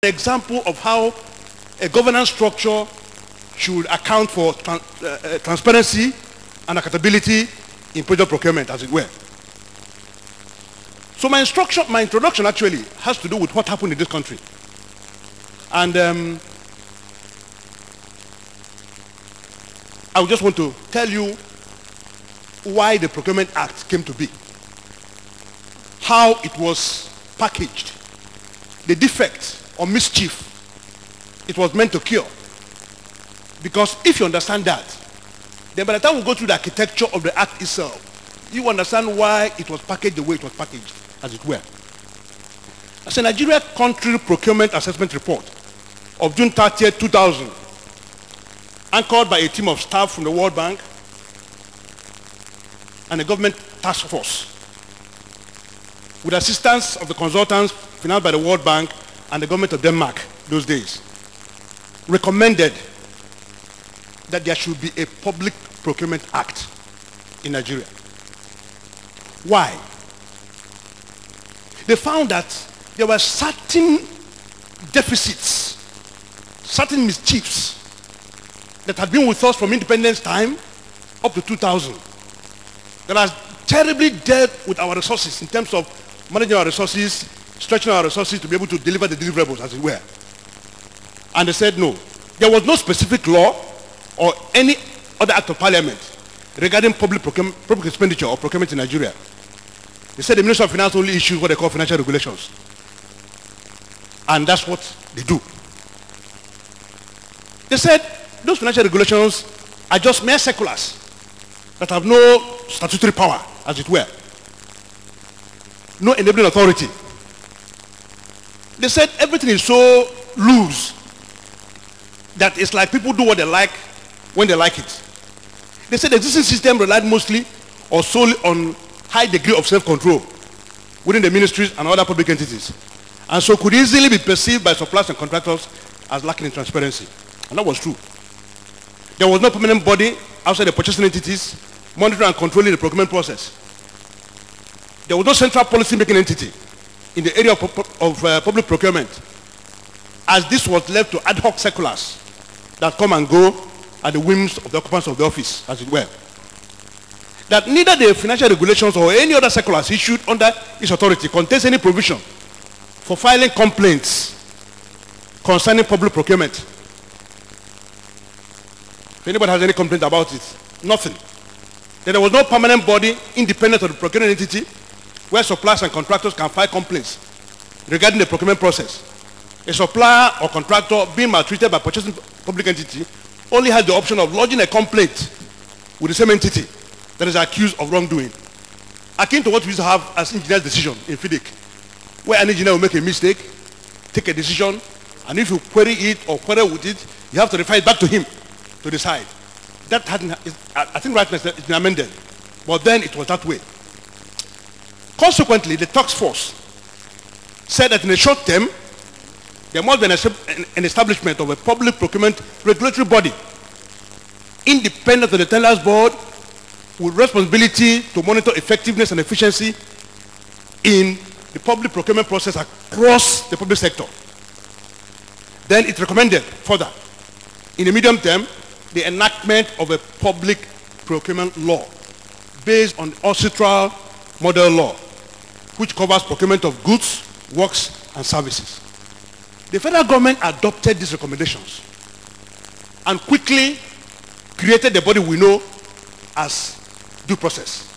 An example of how a governance structure should account for transparency and accountability in project procurement, as it were. So my introduction actually has to do with what happened in this country. And I just want to tell you why the Procurement Act came to be, how it was packaged, the defect or mischief it was meant to cure. Because if you understand that, then by the time we go through the architecture of the act itself, you understand why it was packaged the way it was packaged, as it were. As a Nigeria Country Procurement Assessment Report of June 30, 2000, anchored by a team of staff from the World Bank and a government task force, with assistance of the consultants financed by the World Bank and the government of Denmark those days, recommended that there should be a public procurement act in Nigeria. Why? They found that there were certain deficits, certain mischiefs that had been with us from independence time up to 2000 that has terribly dealt with our resources in terms of managing our resources, stretching our resources to be able to deliver the deliverables, as it were. And they said no. There was no specific law or any other act of parliament regarding public expenditure or procurement in Nigeria. They said the Ministry of Finance only issues what they call financial regulations. And that's what they do. They said those financial regulations are just mere circulars that have no statutory power, as it were. No enabling authority. They said everything is so loose that it's like people do what they like when they like it. They said the existing system relied mostly or solely on high degree of self-control within the ministries and other public entities, and so could easily be perceived by suppliers and contractors as lacking in transparency. And that was true. There was no permanent body outside the purchasing entities monitoring and controlling the procurement process. There was no central policy-making entity in the area of public procurement, as this was left to ad hoc circulars that come and go at the whims of the occupants of the office, as it were. That neither the financial regulations or any other circulars issued under its authority contains any provision for filing complaints concerning public procurement. If anybody has any complaint about it, nothing. Then there was no permanent body independent of the procurement entity where suppliers and contractors can file complaints regarding the procurement process. A supplier or contractor being maltreated by purchasing public entity only has the option of lodging a complaint with the same entity that is accused of wrongdoing, akin to what we used to have as engineer's decision in FIDIC, where an engineer will make a mistake, take a decision, and if you query it or quarrel with it, you have to refer it back to him to decide. That hadn't, I think right now it's been amended, but then it was that way. Consequently, the task force said that in the short term, there must be an establishment of a public procurement regulatory body, independent of the tenders board, with responsibility to monitor effectiveness and efficiency in the public procurement process across the public sector. Then it recommended further, in the medium term, the enactment of a public procurement law based on ancestral model law, which covers procurement of goods, works, and services. The federal government adopted these recommendations and quickly created the body we know as due process,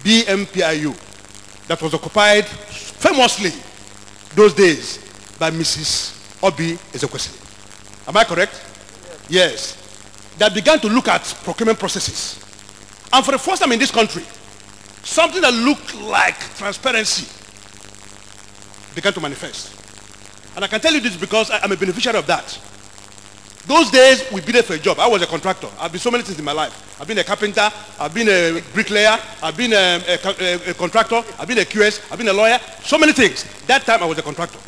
BMPIU, that was occupied famously those days by Mrs. Obi Ezekwesili. Am I correct? Yes. That began to look at procurement processes. And for the first time in this country, something that looked like transparency began to manifest. And I can tell you this because I'm a beneficiary of that. Those days, we bid for a job. I was a contractor. I've been so many things in my life. I've been a carpenter, I've been a bricklayer, I've been a contractor, I've been a QS, I've been a lawyer, so many things. That time I was a contractor.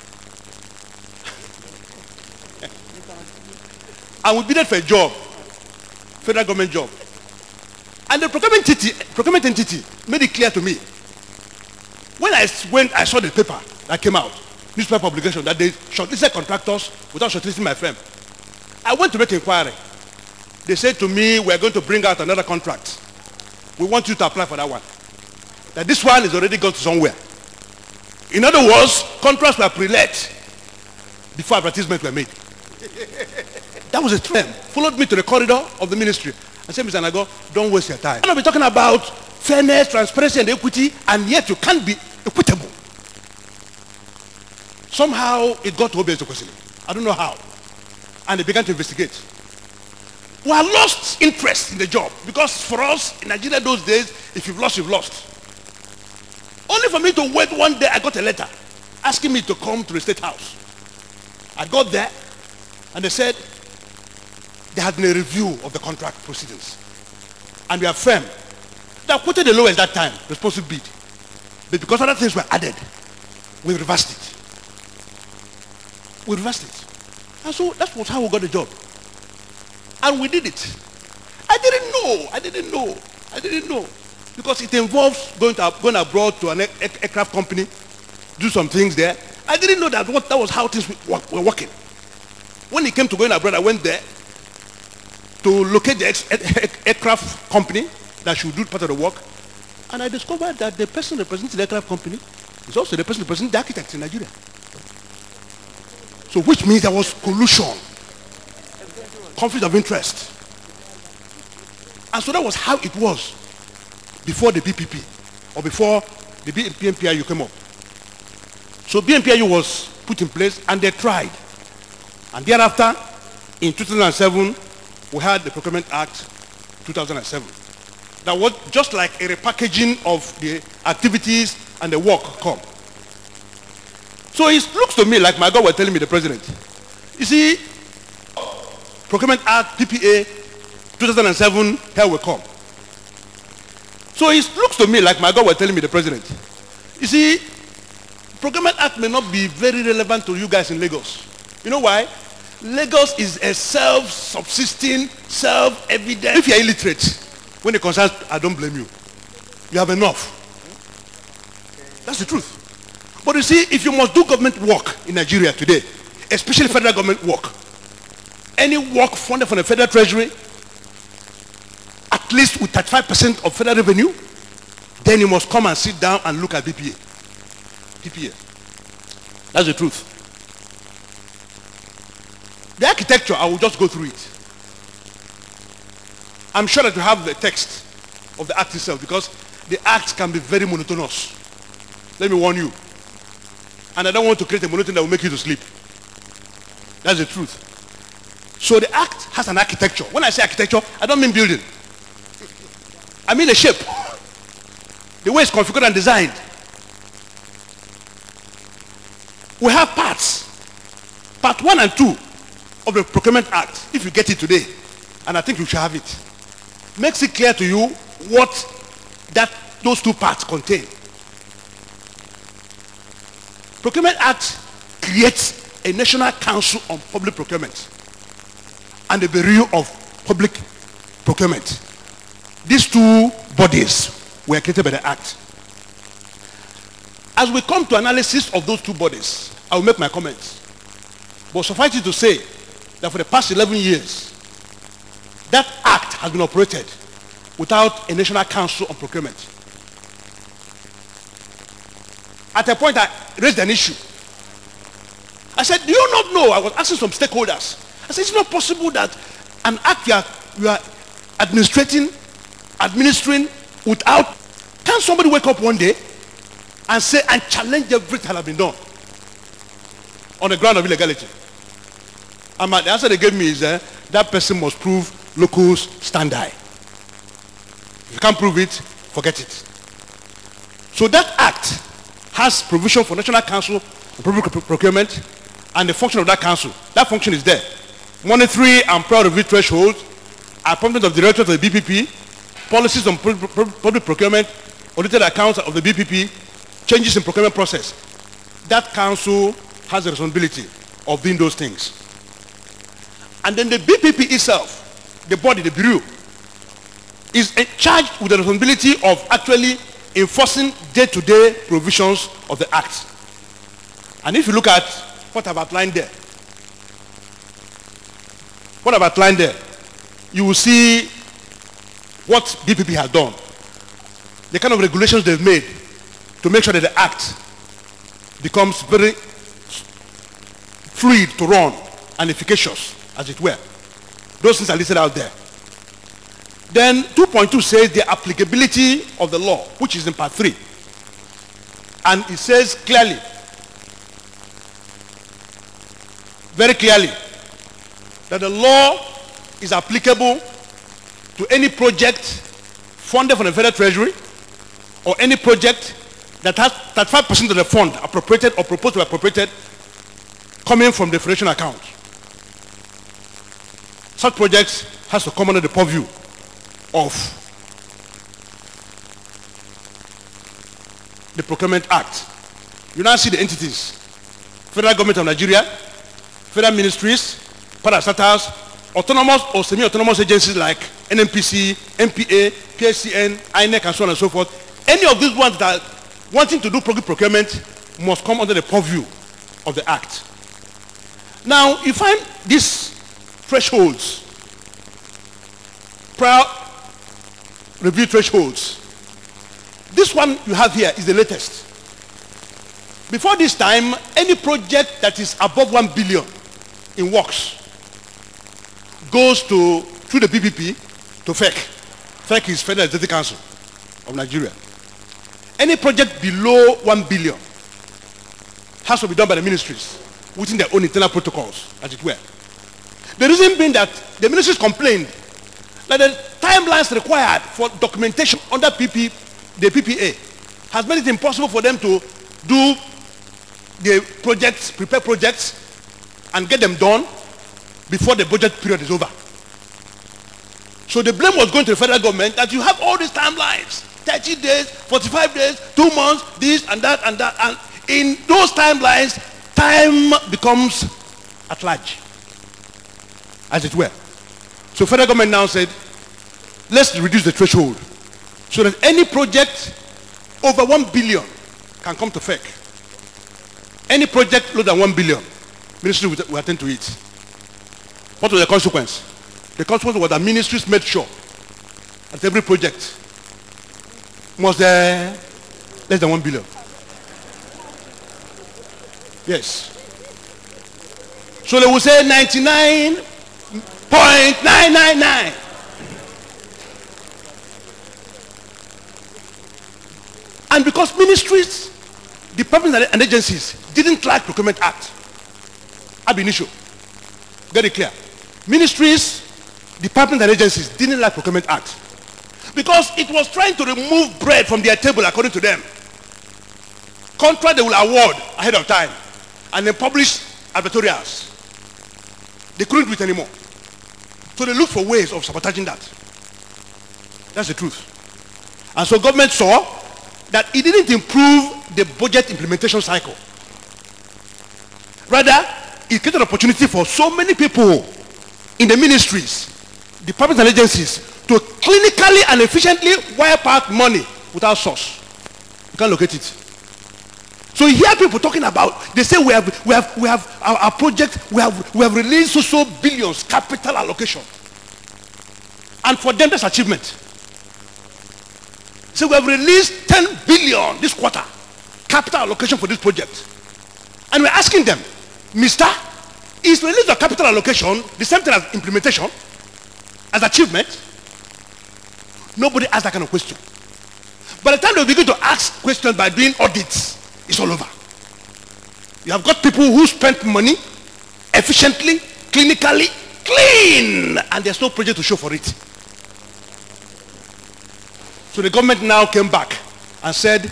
And we bid for a job, federal government job. And the procurement entity made it clear to me. When I saw the paper that came out, newspaper publication that they shortlisted contractors without shortlisting my firm. I went to make inquiry. They said to me, we are going to bring out another contract. We want you to apply for that one. That this one is already gone to somewhere. In other words, contracts were pre-let before advertisements were made. That was a trend. Followed me to the corridor of the ministry. I said, Mr. Nago, don't waste your time. I'm going to be talking about fairness, transparency, and equity, and yet you can't be equitable. Somehow it got to Obi Ezekwesili. I don't know how. And they began to investigate. We had lost interest in the job because for us in Nigeria those days, if you've lost, you've lost. Only for me to wait one day, I got a letter asking me to come to the State House. I got there and they said there had been a review of the contract proceedings. And we are firm. They quoted the lowest that time, responsive bid. But because other things were added, we reversed it. We reversed it. And so that was how we got the job. And we did it. I didn't know. Because it involves going abroad to an aircraft company, do some things there. I didn't know that was how things were working. When it came to going abroad, I went there to locate the aircraft company that should do part of the work. And I discovered that the person representing the aircraft company is also the person representing the architects in Nigeria. So which means there was collusion, conflict of interest. And so that was how it was before the BPP or before the BMPIU came up. So BMPIU was put in place and they tried. And thereafter, in 2007, we had the Procurement Act 2007. That was just like a repackaging of the activities and the work come. So it looks to me like my God was telling me, the president. You see, Procurement Act, PPA, 2007, here we come. So it looks to me like my God was telling me, the president. You see, Procurement Act may not be very relevant to you guys in Lagos. You know why? Lagos is a self-subsisting, self-evident. If you're illiterate, when it concerns, I don't blame you. You have enough. That's the truth. But you see, if you must do government work in Nigeria today, especially federal government work, any work funded from the federal treasury, at least with 35% of federal revenue, then you must come and sit down and look at BPA. PPA. That's the truth. The architecture, I will just go through it. I'm sure that you have the text of the act itself because the act can be very monotonous. Let me warn you. And I don't want to create a monotony that will make you to sleep. That's the truth. So the act has an architecture. When I say architecture, I don't mean building. I mean the shape. The way it's configured and designed. We have parts. Part 1 and 2 of the Procurement Act, if you get it today, and I think you should have it, makes it clear to you what those two parts contain. Procurement Act creates a National Council on Public Procurement and the Bureau of Public Procurement. These two bodies were created by the Act. As we come to analysis of those two bodies, I will make my comments. But suffice it to say that for the past 11 years, that Act has been operated without a National Council on Procurement. At a point, I raised an issue. I said, do you not know? I was asking some stakeholders. I said, it's not possible that an act you are administering without, can somebody wake up one day and say, and challenge everything that has been done on the ground of illegality? And the answer they gave me is that person must prove locus standi. If you can't prove it, forget it. So that act has provision for National Council on Public Procurement and the function of that council. That function is there. Monetary and prior review thresholds, appointment of directors of the BPP, policies on public procurement, audited accounts of the BPP, changes in procurement process. That council has the responsibility of doing those things. And then the BPP itself, the body, the bureau, is charged with the responsibility of actually enforcing day-to-day provisions of the Act. And if you look at what I've outlined there, you will see what BPP has done. The kind of regulations they've made to make sure that the act becomes very fluid to run and efficacious, as it were. Those things are listed out there. Then 2.2 says the applicability of the law, which is in part 3. And it says clearly, very clearly, that the law is applicable to any project funded from the Federal Treasury or any project that has 35% of the fund appropriated or proposed to be appropriated coming from the federation account. Such projects has to come under the purview of the Procurement Act. You now see the entities: Federal Government of Nigeria, Federal Ministries, parastatals, autonomous or semi-autonomous agencies like NNPC, MPA, PSCN, INEC, and so on and so forth. Any of these ones that are wanting to do public procurement must come under the purview of the Act. Now, you find these thresholds, prior review thresholds. This one you have here is the latest. Before this time, any project that is above 1 billion in works goes through the BPP to FEC. FEC is Federal Executive Council of Nigeria. Any project below 1 billion has to be done by the ministries within their own internal protocols, as it were. The reason being that the ministries complained that the timelines required for documentation under the PPA has made it impossible for them to do the projects, prepare projects, and get them done before the budget period is over. So the blame was going to the federal government that you have all these timelines, 30 days, 45 days, 2 months, this and that and that. And in those timelines, time becomes at large, as it were. So federal government now said, let's reduce the threshold so that any project over 1 billion can come to FEC. Any project lower than 1 billion, ministry will attend to it. What was the consequence? The consequence was that ministries made sure that every project was less than 1 billion. Yes. So they will say 99.999. And because ministries, departments and agencies didn't like Procurement Act ab initio, very clear. Ministries, departments and agencies didn't like Procurement Act because it was trying to remove bread from their table according to them. Contract they will award ahead of time and then publish advertorials. They couldn't do it anymore. So they looked for ways of sabotaging that. That's the truth. And so government saw that it didn't improve the budget implementation cycle. Rather, it created an opportunity for so many people in the ministries, departments and agencies to clinically and efficiently wipe out money without source. You can't locate it. So you hear people talking about, they say we have our project, we have released so billions capital allocation. And for them that's achievement. So we have released 10 billion this quarter capital allocation for this project. And we're asking them, Mister, is release of capital allocation the same thing as implementation, as achievement? Nobody asks that kind of question. By the time they begin to ask questions by doing audits, it's all over. You have got people who spent money efficiently, clinically, clean, and there's no project to show for it. So the government now came back and said,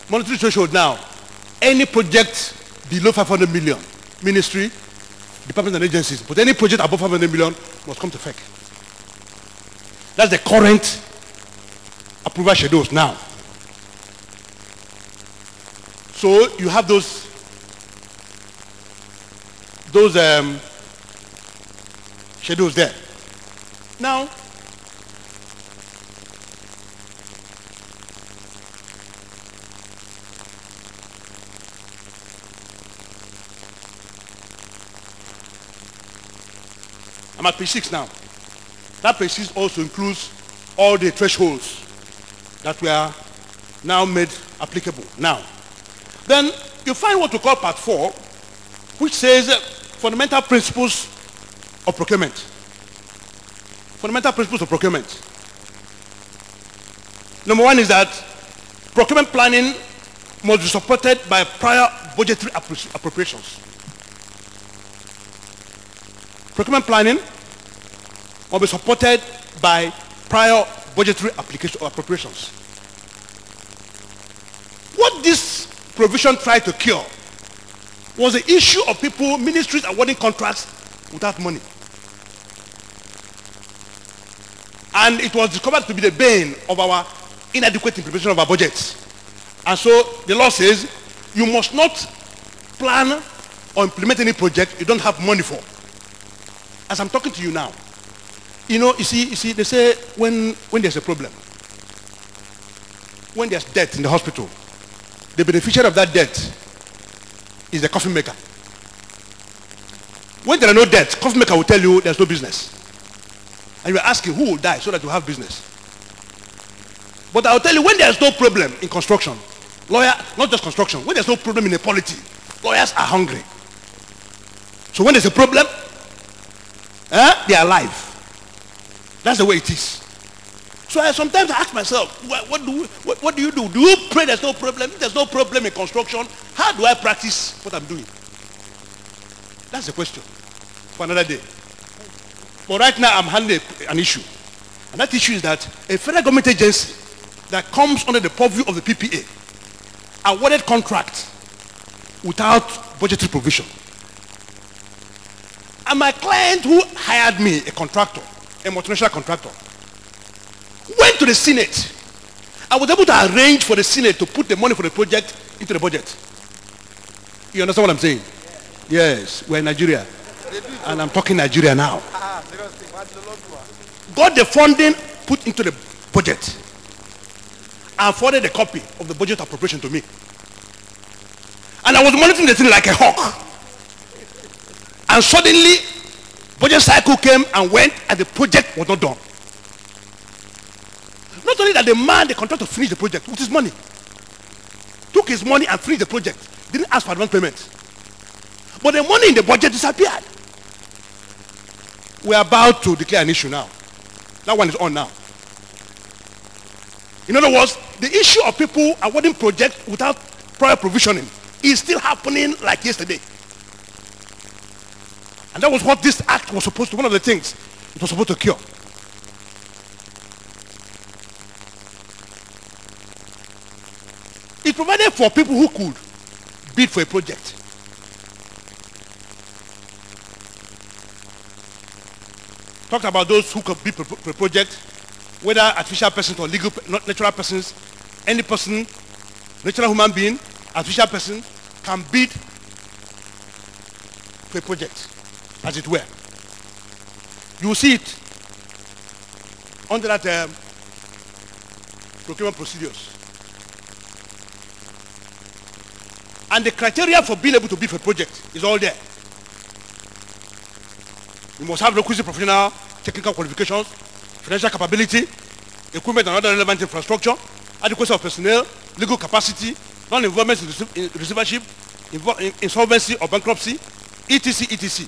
monetary threshold now, any project below 500 million, ministry, departments and agencies, but any project above 500 million must come to FEC. That's the current approval schedules now. So you have those schedules there. Now, at page 6 now. That page 6 also includes all the thresholds that were now made applicable now. Then you find what we call part 4, which says fundamental principles of procurement. Fundamental principles of procurement. Number 1 is that procurement planning must be supported by prior budgetary appropriations. Procurement planning must be supported by prior budgetary appropriations. What this provision tried to cure was the issue of people, ministries awarding contracts without money. And it was discovered to be the bane of our inadequate implementation of our budgets. And so the law says you must not plan or implement any project you don't have money for. As I'm talking to you now, you see, they say when there's a problem, when there's death in the hospital, the beneficiary of that death is the coffin maker. When there are no deaths, coffin maker will tell you there's no business. And you're asking who will die so that you have business. But I'll tell you, when there's no problem in construction, not just construction, when there's no problem in a polity, lawyers are hungry. So when there's a problem, they are alive. That's the way it is. So I sometimes ask myself, what do you do? Do you pray there's no problem? If there's no problem in construction, how do I practice what I'm doing? That's the question for another day. But right now I'm handling an issue. And that issue is that a federal government agency that comes under the purview of the PPA awarded contract without budgetary provision. And my client who hired me, a contractor, a multinational contractor, went to the Senate. I was able to arrange for the Senate to put the money for the project into the budget. You understand what I'm saying? Yes, we're in Nigeria. And I'm talking Nigeria now. Got the funding put into the budget and forwarded a copy of the budget appropriation to me. And I was monitoring the thing like a hawk. And suddenly, budget cycle came and went and the project was not done. Not only that the contractor finished the project with his money, took his money and finished the project, didn't ask for advance payment. But the money in the budget disappeared. We are about to declare an issue now. That one is on now. In other words, the issue of people awarding projects without prior provisioning is still happening like yesterday. And that was what this act was supposed to, one of the things it was supposed to cure. It provided for people who could bid for a project. Talked about those who could bid for a project, whether artificial persons or legal, not natural persons. Any person, natural human being, artificial person, can bid for a project, as it were. You will see it under that procurement procedures. And the criteria for being able to bid for a project is all there. You must have requisite professional technical qualifications, financial capability, equipment and other relevant infrastructure, adequacy of personnel, legal capacity, non-involvement in receivership, insolvency or bankruptcy, etc., etc.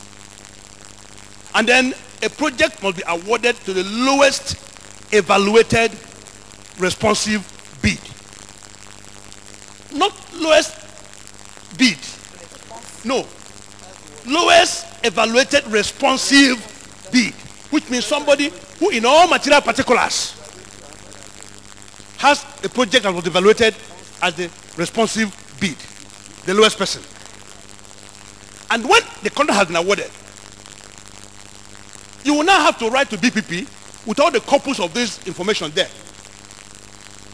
And then a project must be awarded to the lowest evaluated responsive bid. Not lowest bid. No. Lowest evaluated responsive bid, which means somebody who in all material particulars has a project that was evaluated as the responsive bid, the lowest person. And when the contract has been awarded, you will now have to write to BPP with all the corpus of this information there.